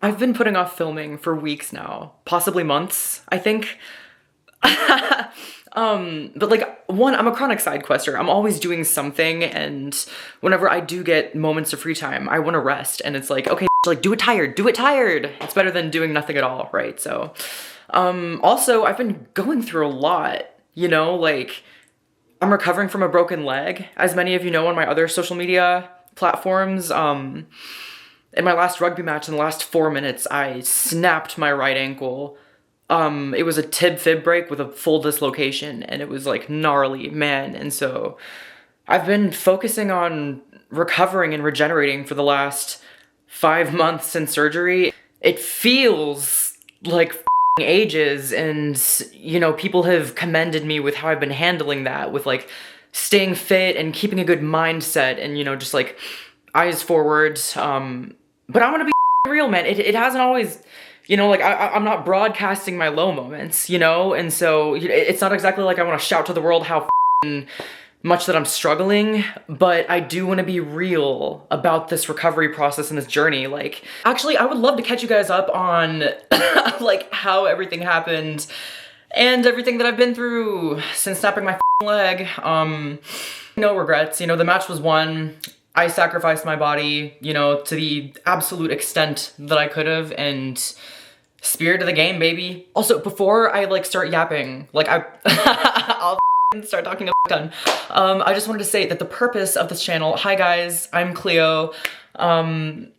I've been putting off filming for weeks now, possibly months, I think. But like, one, I'm a chronic side quester. I'm always doing something, and whenever I do get moments of free time, I want to rest, and it's like, okay, like, do it tired, do it tired. It's better than doing nothing at all, right? So, also, I've been going through a lot, you know, like, I'm recovering from a broken leg, as many of you know on my other social media platforms. In my last rugby match, in the last 4 minutes, I snapped my right ankle. It was a tib-fib break with a full dislocation, and it was like gnarly, man. And so I've been focusing on recovering and regenerating for the last 5 months since surgery. It feels like ages, and you know, people have commended me with how I've been handling that, with like staying fit and keeping a good mindset and, you know, just like eyes forward. But I want to be real, man. It hasn't always, you know, like I'm not broadcasting my low moments, you know, and so it's not exactly like I want to shout to the world how much that I'm struggling, but I do want to be real about this recovery process and this journey. Like, actually, I would love to catch you guys up on like how everything happened and everything that I've been through since snapping my leg. No regrets. You know, the match was won. I sacrificed my body, you know, to the absolute extent that I could have, and spirit of the game, baby. Also, before I like start yapping, like I'll start talking a ton. I just wanted to say that the purpose of this channel, hi guys, I'm Cleo, known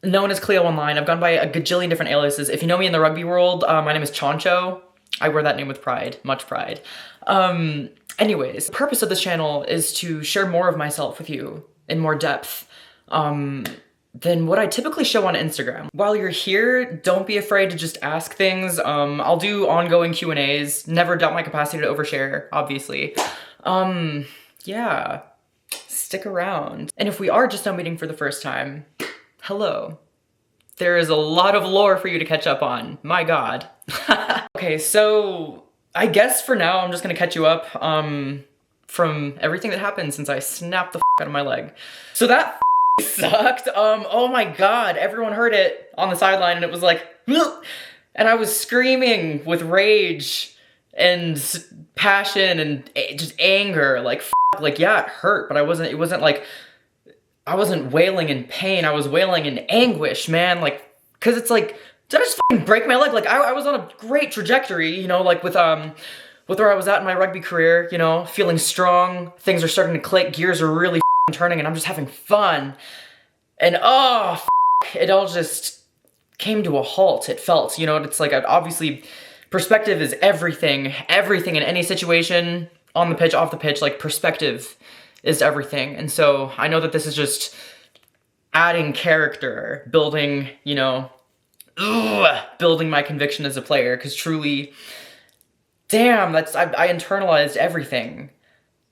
as Cleo online. I've gone by a gajillion different aliases. If you know me in the rugby world, my name is Choncho. I wear that name with pride, much pride. Anyways, the purpose of this channel is to share more of myself with you in more depth than what I typically show on Instagram. While you're here, don't be afraid to just ask things. I'll do ongoing Q&As. Never doubt my capacity to overshare, obviously. Yeah, stick around. And if we are just now meeting for the first time, hello. There is a lot of lore for you to catch up on, my God. Okay, so I guess for now, I'm just gonna catch you up from everything that happened since I snapped the out of my leg. So that sucked. Oh my God, everyone heard it on the sideline, and it was like, and I was screaming with rage and passion and just anger, like, like, yeah, it hurt, but it wasn't like, I wasn't wailing in pain, I was wailing in anguish, man, like, cause it's like, did I just fucking break my leg? Like, I was on a great trajectory, you know, like with where I was at in my rugby career, you know, feeling strong, things are starting to click, gears are really turning, and I'm just having fun. And oh, it all just came to a halt, it felt, you know, it's like, obviously, perspective is everything, everything in any situation, on the pitch, off the pitch, like, perspective is everything. And so, I know that this is just adding character, building, you know, building my conviction as a player, because truly, damn, I internalized everything.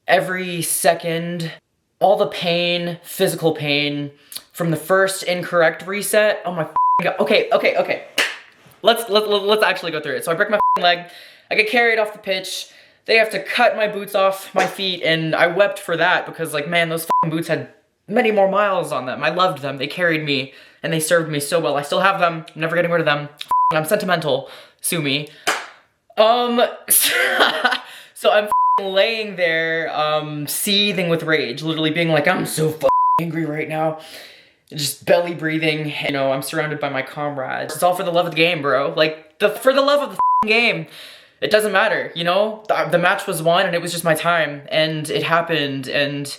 Every second, all the pain, physical pain, from the first incorrect reset. Oh my God. Okay. Let's actually go through it. So I break my leg, I get carried off the pitch, they have to cut my boots off my feet, and I wept for that because, like, man, those boots had many more miles on them. I loved them, they carried me, and they served me so well. I still have them, I'm never getting rid of them. I'm sentimental, sue me. So I'm laying there, seething with rage, literally being like, I'm so angry right now. Just belly breathing, you know, I'm surrounded by my comrades. It's all for the love of the game, bro. Like, for the love of the game. It doesn't matter, you know? The match was won, and it was just my time, and it happened, and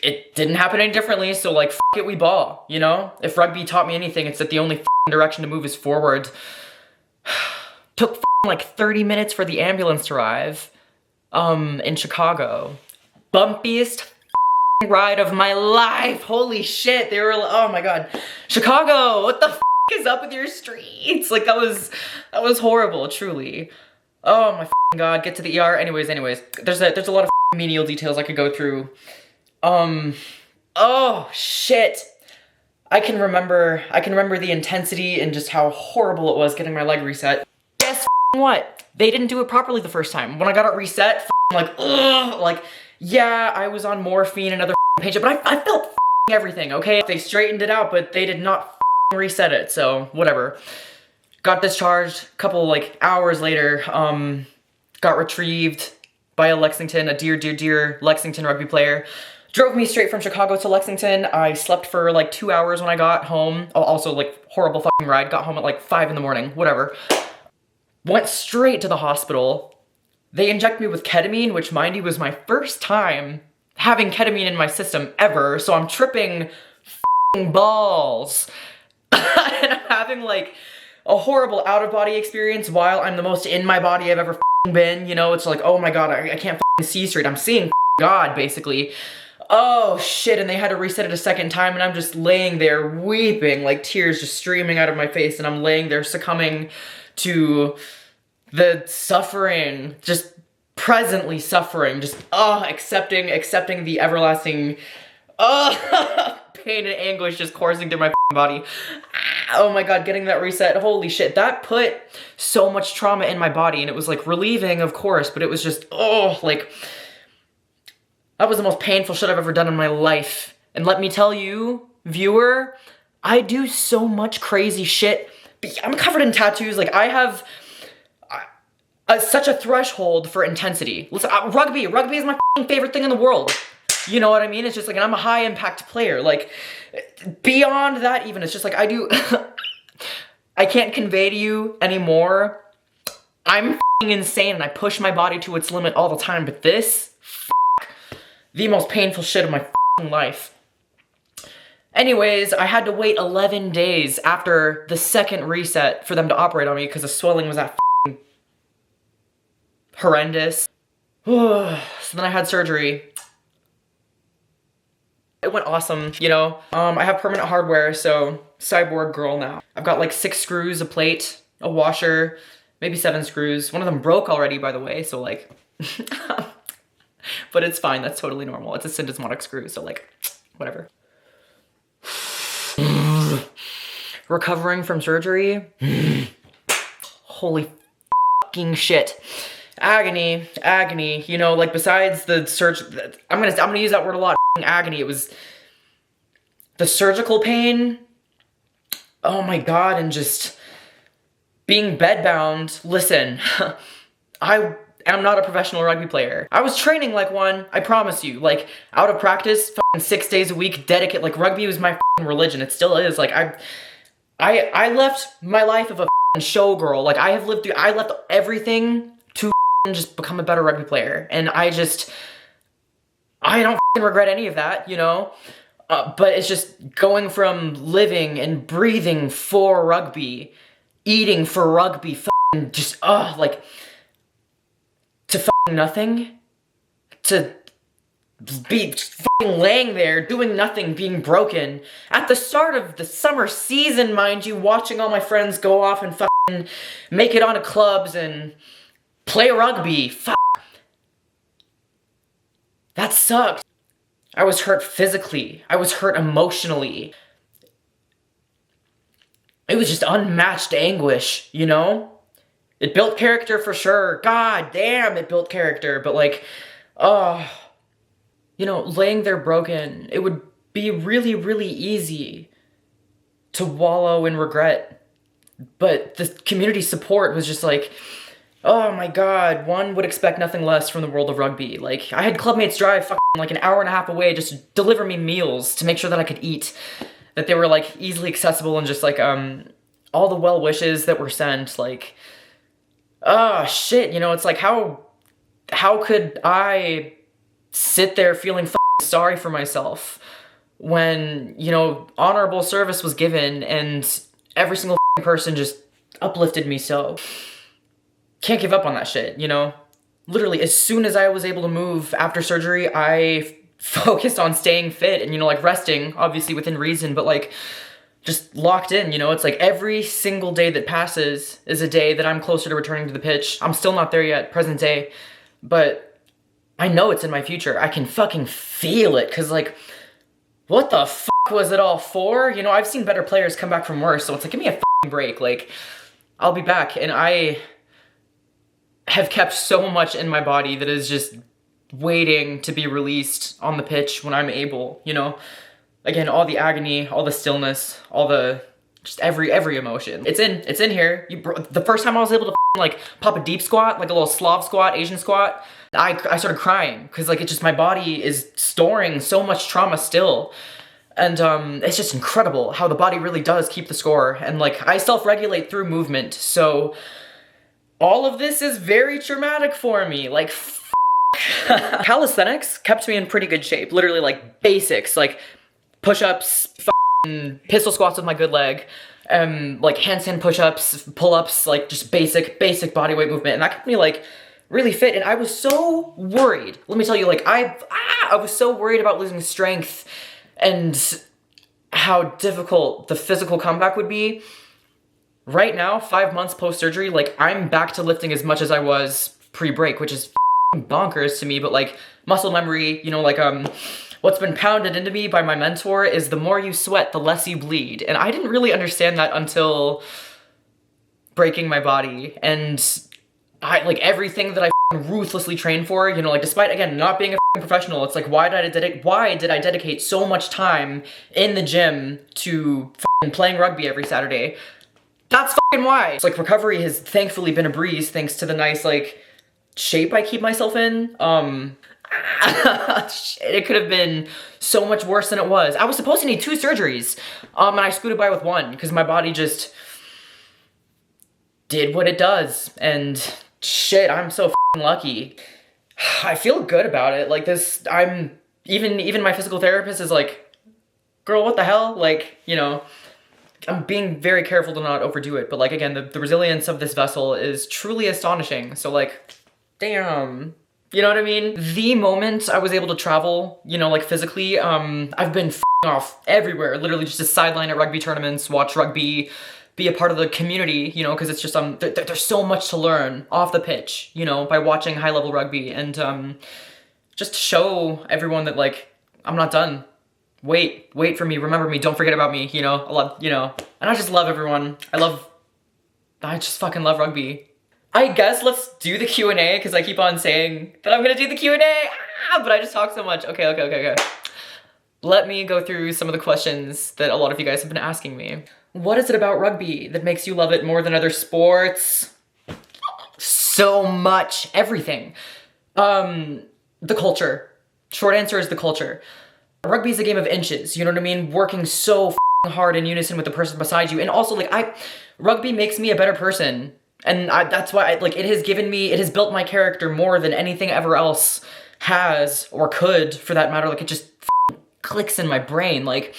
it didn't happen any differently, so like, it, we ball, you know? If rugby taught me anything, it's that the only direction to move is forward. Took like 30 minutes for the ambulance to arrive, in Chicago. Bumpiest ride of my life, holy shit, they were, oh my God. Chicago, what the is up with your streets? Like, that was horrible, truly. Oh my God, get to the ER. Anyways, there's a lot of menial details I could go through. Oh shit. I can remember the intensity and just how horrible it was getting my leg reset. Guess what? They didn't do it properly the first time. When I got it reset, like, ugh, like, yeah, I was on morphine and other pain shit, but I felt everything, okay? They straightened it out, but they did not reset it, so whatever. Got discharged, a couple like hours later, got retrieved by a dear Lexington rugby player. Drove me straight from Chicago to Lexington. I slept for like 2 hours when I got home. Oh, also like horrible fucking ride. Got home at like 5 in the morning, whatever. Went straight to the hospital. They injected me with ketamine, which mind you was my first time having ketamine in my system ever. So I'm tripping fucking balls. And I'm having like a horrible out-of-body experience while I'm the most in my body I've ever been. You know, it's like, oh my god, I can't see straight. I'm seeing God, basically. Oh shit, and they had to reset it a second time, and I'm just laying there weeping, like tears just streaming out of my face, and I'm laying there succumbing to the suffering, just presently suffering, just accepting the everlasting pain and anguish just coursing through my body. Oh my god, getting that reset, holy shit, that put so much trauma in my body, and it was like relieving, of course, but it was just, like, that was the most painful shit I've ever done in my life. And let me tell you, viewer, I do so much crazy shit. I'm covered in tattoos, like I have such a threshold for intensity. Listen, rugby is my favorite thing in the world. You know what I mean? It's just like, and I'm a high impact player. Like, beyond that even, it's just like, I can't convey to you anymore. I'm insane and I push my body to its limit all the time, but this, the most painful shit of my life. Anyways, I had to wait 11 days after the second reset for them to operate on me because the swelling was that horrendous. So then I had surgery. It went awesome, you know. I have permanent hardware, so cyborg girl now. I've got like 6 screws, a plate, a washer, maybe 7 screws. One of them broke already, by the way, so like... But it's fine, that's totally normal. It's a syndesmotic screw, so like, whatever. Recovering from surgery. Holy fucking shit. Agony, you know, like besides the I'm gonna use that word a lot, agony. It was the surgical pain. Oh my god, and just being bedbound. Listen, I'm not a professional rugby player. I was training like one, I promise you. Like, out of practice, 6 days a week, dedicate. Like, rugby was my religion. It still is. Like, I left my life of a showgirl. Like, I left everything to just become a better rugby player. And I don't regret any of that, you know? But it's just going from living and breathing for rugby, eating for rugby, just, like... to nothing, to be laying there, doing nothing, being broken. At the start of the summer season, mind you, watching all my friends go off and make it onto clubs and play rugby. That sucked. I was hurt physically. I was hurt emotionally. It was just unmatched anguish, you know? It built character for sure. God damn, it built character. But like, you know, laying there broken, it would be really, really easy to wallow in regret. But the community support was just like, oh my god, one would expect nothing less from the world of rugby. Like, I had clubmates drive like an hour and a half away just to deliver me meals to make sure that I could eat. That they were like easily accessible, and just like, all the well wishes that were sent, like... Oh, shit, you know, it's like, how could I sit there feeling sorry for myself when, you know, honorable service was given and every single person just uplifted me so? Can't give up on that shit, you know? Literally, as soon as I was able to move after surgery, I focused on staying fit and, you know, like resting, obviously within reason, but like... just locked in, you know? It's like every single day that passes is a day that I'm closer to returning to the pitch. I'm still not there yet, present day, but I know it's in my future. I can fucking feel it, because like, what the fuck was it all for? You know, I've seen better players come back from worse, so it's like, give me a fucking break. Like, I'll be back, and I have kept so much in my body that is just waiting to be released on the pitch when I'm able, you know? Again, all the agony, all the stillness, all the Just every emotion. It's in here. The first time I was able to like pop a deep squat, like a little Slav squat, Asian squat, I started crying because like my body is storing so much trauma still. And it's just incredible how the body really does keep the score. And like I self-regulate through movement. So all of this is very traumatic for me. Like calisthenics kept me in pretty good shape. Literally like basics, like push-ups, pistol squats with my good leg, like handstand push-ups, pull-ups, like just basic body weight movement. And that kept me like really fit. And I was so worried. Let me tell you, like I was so worried about losing strength and how difficult the physical comeback would be. Right now, 5 months post-surgery, like I'm back to lifting as much as I was pre-break, which is bonkers to me, but like muscle memory, you know, like what's been pounded into me by my mentor is the more you sweat, the less you bleed. And I didn't really understand that until breaking my body. And I like everything that I ruthlessly trained for, you know, like despite again not being a professional, it's like why did I dedicate so much time in the gym to playing rugby every Saturday? That's why. It's like recovery has thankfully been a breeze thanks to the nice like shape I keep myself in. It could have been so much worse than it was. I was supposed to need 2 surgeries, and I scooted by with 1 because my body just did what it does. And shit, I'm so lucky. I feel good about it. Like this, even my physical therapist is like, girl, what the hell? Like, you know, I'm being very careful to not overdo it. But like, again, the resilience of this vessel is truly astonishing. So like, damn. You know what I mean? The moment I was able to travel, you know, like physically, I've been off everywhere. Literally just a sideline at rugby tournaments, watch rugby, be a part of the community, you know, because it's just, there's so much to learn off the pitch, you know, by watching high-level rugby. And just show everyone that, like, I'm not done. Wait for me, remember me, don't forget about me, you know, you know. And I just love everyone. I just fucking love rugby. I guess let's do the Q&A, because I keep on saying that I'm gonna do the Q&A, but I just talk so much. Okay. Let me go through some of the questions that a lot of you guys have been asking me. What is it about rugby that makes you love it more than other sports? So much, everything. The culture. Short answer is the culture. Rugby is a game of inches, you know what I mean? Working so hard in unison with the person beside you. And also, like, rugby makes me a better person. And that's why, it has built my character more than anything ever else has, or could, for that matter. Like, it just clicks in my brain. Like,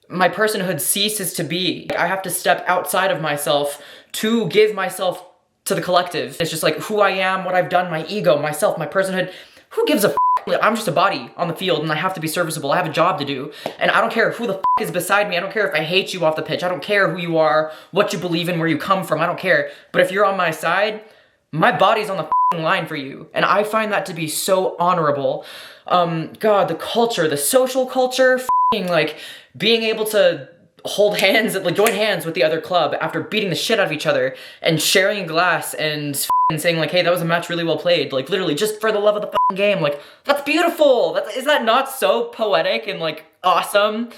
my personhood ceases to be. I have to step outside of myself to give myself to the collective. It's just like who I am, what I've done, my ego, myself, my personhood. Who gives a f? I'm just a body on the field and I have to be serviceable. I have a job to do. And I don't care who the f is beside me. I don't care if I hate you off the pitch. I don't care who you are, what you believe in, where you come from. I don't care. But if you're on my side, my body's on the line for you. And I find that to be so honorable. God, the culture, the social culture, like being able to hold hands, like join hands with the other club after beating the shit out of each other and sharing a glass and saying like, hey, that was a match really well played. Like literally just for the love of the game. Like that's beautiful. Is that not so poetic and like awesome?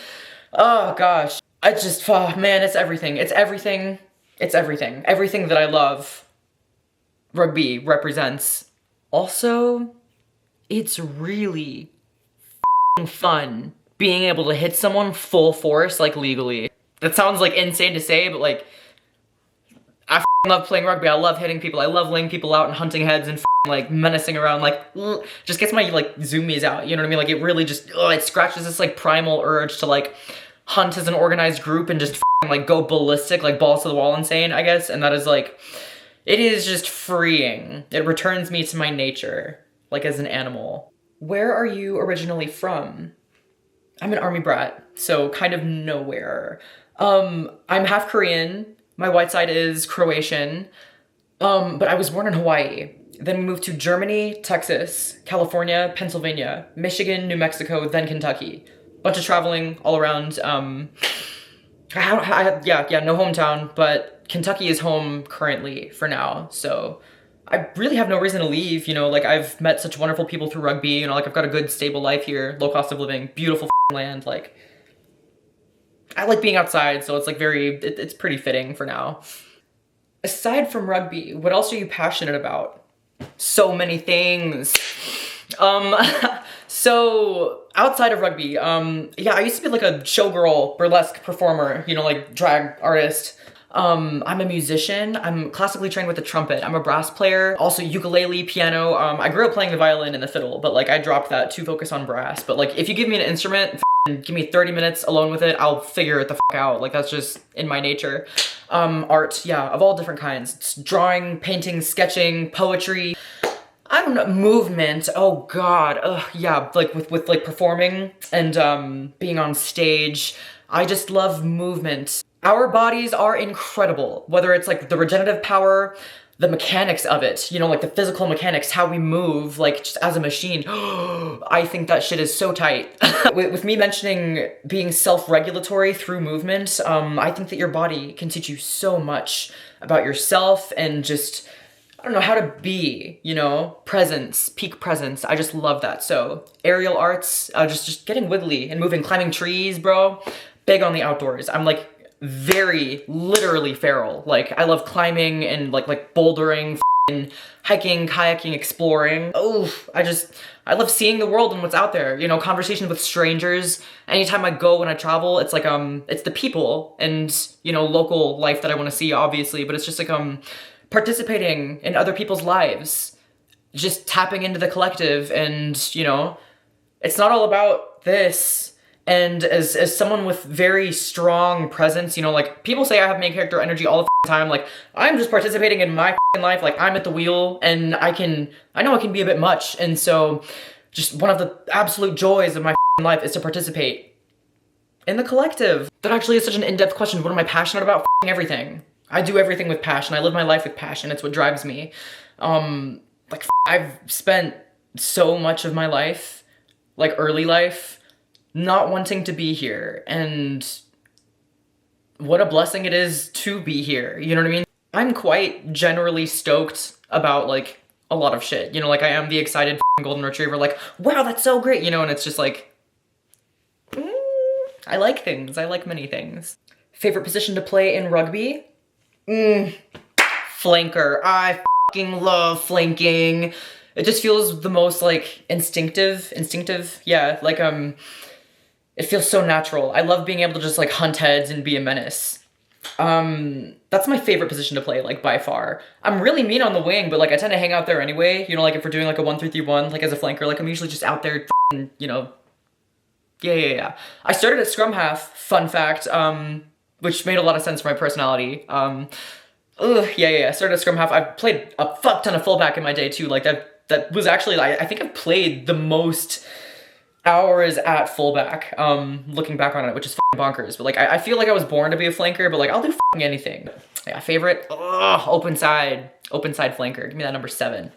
Oh gosh. I just, man, it's everything. It's everything. It's everything. Everything that I love, rugby represents. Also, it's really fun being able to hit someone full force, like legally. That sounds like insane to say, but like, I love playing rugby. I love hitting people. I love laying people out and hunting heads and like menacing around, like just gets my like zoomies out, you know what I mean? Like it really just, it scratches this like primal urge to like hunt as an organized group and just like go ballistic, like balls to the wall insane, I guess. And that is like, it is just freeing. It returns me to my nature, like as an animal. Where are you originally from? I'm an army brat, so kind of nowhere. I'm half Korean. My white side is Croatian, but I was born in Hawaii. Then we moved to Germany, Texas, California, Pennsylvania, Michigan, New Mexico, then Kentucky. Bunch of traveling all around. No hometown, but Kentucky is home currently for now, so I really have no reason to leave, you know, like I've met such wonderful people through rugby, you know, like I've got a good stable life here, low cost of living, beautiful land, like I like being outside, so it's like it's pretty fitting for now. Aside from rugby, what else are you passionate about? So many things. So outside of rugby, yeah, I used to be like a showgirl, burlesque performer, you know, like drag artist. I'm a musician. I'm classically trained with the trumpet. I'm a brass player, also ukulele, piano. I grew up playing the violin and the fiddle, but like I dropped that to focus on brass. But like if you give me an instrument, give me 30 minutes alone with it, I'll figure it the out. Like that's just in my nature. Art, yeah, of all different kinds. It's drawing, painting, sketching, poetry. I don't know, movement, oh god, yeah, like with like performing and being on stage. I just love movement. Our bodies are incredible, whether it's like the regenerative power, the mechanics of it, you know, like the physical mechanics, how we move, like just as a machine. I think that shit is so tight. With me mentioning being self-regulatory through movement, I think that your body can teach you so much about yourself and just, I don't know, how to be, you know, presence, peak presence. I just love that. So aerial arts, just getting wiggly and moving, climbing trees, bro. Big on the outdoors. I'm like very literally feral. Like I love climbing and like bouldering, hiking, kayaking, exploring. Oh, I love seeing the world and what's out there. You know, conversations with strangers. Anytime I go when I travel, it's like, it's the people and, you know, local life that I want to see, obviously, but it's just like, participating in other people's lives, just tapping into the collective, and you know, it's not all about this. And as someone with very strong presence, you know, like people say I have main character energy all the time, like I'm just participating in my life, like I'm at the wheel and I know it can be a bit much, and so just one of the absolute joys of my life is to participate in the collective. That actually is such an in-depth question. What am I passionate about? Everything. I do everything with passion. I live my life with passion. It's what drives me. Like I've spent so much of my life, like early life, not wanting to be here. And what a blessing it is to be here. You know what I mean? I'm quite generally stoked about like a lot of shit. You know, like I am the excited golden retriever, like, wow, that's so great. You know, and it's just like, I like things. I like many things. Favorite position to play in rugby? Flanker. I fucking love flanking. It just feels the most like instinctive, yeah, like it feels so natural. I love being able to just like hunt heads and be a menace. That's my favorite position to play, like by far. I'm really mean on the wing, but like I tend to hang out there anyway, you know, like if we're doing like a 1-3-3-1, like as a flanker, like I'm usually just out there, you know. Yeah. I started at scrum half, fun fact, which made a lot of sense for my personality. I started at scrum half. I've played a fuck ton of fullback in my day too. Like that was actually, I think I've played the most hours at fullback, looking back on it, which is fucking bonkers. But like, I feel like I was born to be a flanker, but like, I'll do fucking anything. Yeah, favorite? Open side flanker. Give me that number 7.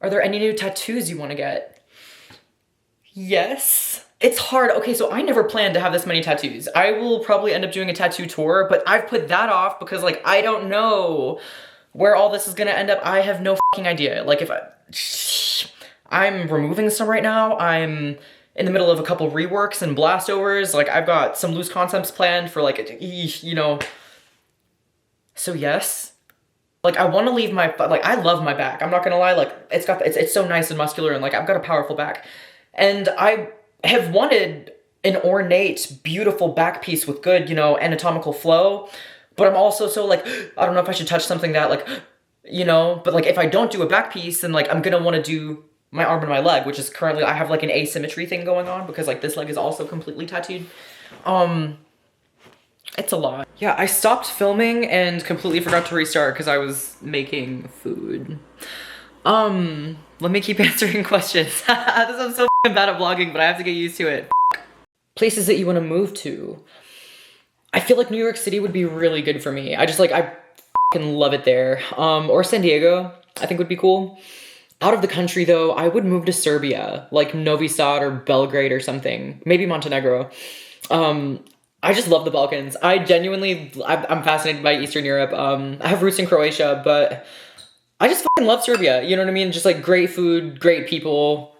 Are there any new tattoos you want to get? Yes. It's hard. Okay, so I never planned to have this many tattoos. I will probably end up doing a tattoo tour, but I've put that off because like, I don't know where all this is gonna end up. I have no fucking idea. Like if I'm removing some right now, I'm in the middle of a couple reworks and blastovers. Like I've got some loose concepts planned for like, you know. So yes. Like I want to leave my, like I love my back. I'm not gonna lie, like it's so nice and muscular and like I've got a powerful back. And I have wanted an ornate, beautiful back piece with good, you know, anatomical flow, but I'm also so like, I don't know if I should touch something that like, you know, but like if I don't do a back piece, then like I'm gonna want to do my arm and my leg, which is currently, I have like an asymmetry thing going on because like this leg is also completely tattooed. It's a lot. Yeah, I stopped filming and completely forgot to restart because I was making food. Let me keep answering questions. I'm so bad at vlogging, but I have to get used to it. Places that you want to move to. I feel like New York City would be really good for me. I fucking love it there. Or San Diego, I think would be cool. Out of the country though, I would move to Serbia, like Novi Sad or Belgrade or something. Maybe Montenegro. I just love the Balkans. I'm fascinated by Eastern Europe. I have roots in Croatia, but I just fucking love Serbia. You know what I mean? Just like great food, great people.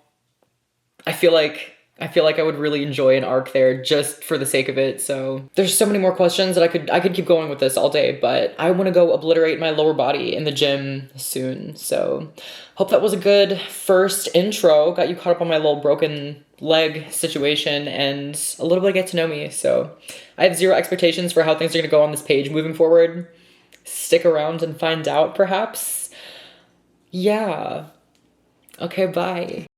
I feel like I feel like I would really enjoy an arc there just for the sake of it. So there's so many more questions that I could keep going with this all day, but I want to go obliterate my lower body in the gym soon. So hope that was a good first intro. Got you caught up on my little broken leg situation and a little bit get to know me. So I have zero expectations for how things are going to go on this page moving forward. Stick around and find out, perhaps. Yeah. Okay, bye.